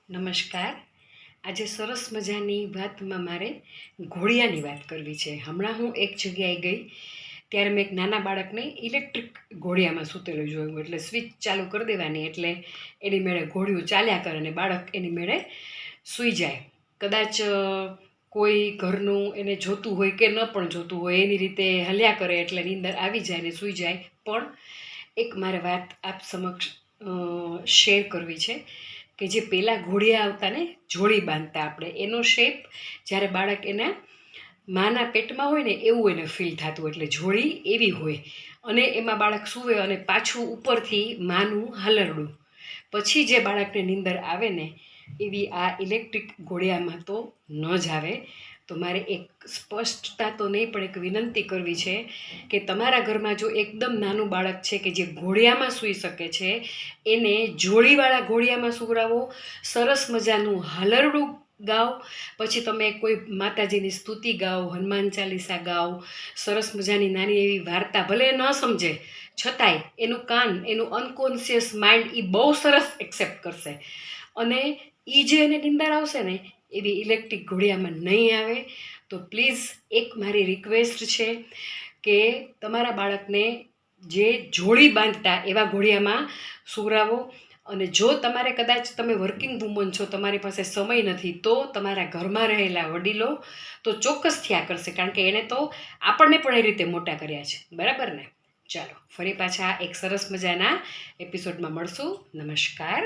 નમસ્કાર. આજે સરસ મજાની વાતમાં મારે ઘોડિયાની વાત કરવી છે. હમણાં હું એક જગ્યાએ ગઈ ત્યારે મેં એક નાના બાળકને ઇલેક્ટ્રિક ઘોડિયામાં સૂતેલું જોયું. એટલે સ્વિચ ચાલુ કરી દેવાની એટલે એની મેળે ઘોડિયું ચાલ્યા કરે અને બાળક એની મેળે સૂઈ જાય. કદાચ કોઈ ઘરનું એને જોતું હોય કે ન પણ જોતું હોય એની રીતે હલ્યા કરે એટલે નીંદર આવી જાય ને સૂઈ જાય. પણ એક મારે વાત આપ સમક્ષ શેર કરવી છે કે જે પહેલાં ઘોડિયા આવતા ને જોડી બાંધતા આપણે, એનો શેપ જ્યારે બાળક એના માના પેટમાં હોય ને એવું એને ફીલ થતું. એટલે જોડી એવી હોય અને એમાં બાળક સૂવે અને પાછું ઉપરથી માનું હલરડું, પછી જે બાળકને નીંદર આવે ને એવી આ ઇલેક્ટ્રિક ઘોડિયામાં તો ન જ આવે. તો મારે એક સ્પષ્ટતા તો નહીં પણ એક વિનંતી કરવી છે કે તમારા ઘરમાં જો એકદમ નાનું બાળક છે કે જે ઘોડિયામાં સૂઈ શકે છે એને જોડીવાળા ઘોડિયામાં સૂવડાવો, સરસ મજાનું હલરડું ગાઓ, પછી તમે કોઈ માતાજીની સ્તુતિ ગાઓ, હનુમાન ચાલીસા ગાઓ, સરસ મજાની નાની એવી વાર્તા, ભલે ન સમજે છતાંય એનું કાન, એનું અનકોન્શિયસ માઇન્ડ એ બહુ સરસ એક્સેપ્ટ કરશે અને એ જે એને નિંદર આવશે ને એવી ઇલેક્ટ્રિક ઘોડિયામાં નહીં આવે. તો પ્લીઝ એક મારી રિક્વેસ્ટ છે કે તમારા બાળકને જે જોડી બાંધતા એવા ઘોડિયામાં સૂવડાવો. અને જો તમારે કદાચ તમે વર્કિંગ વુમન છો, તમારી પાસે સમય નથી, તો તમારા ઘરમાં રહેલા વડીલો તો ચોક્કસ થયા કરશે, કારણ કે એણે તો આપણને પણ એ રીતે મોટા કર્યા છે. બરાબર ને? ચાલો ફરી પાછા એક સરસ મજાના એપિસોડમાં મળશું. નમસ્કાર.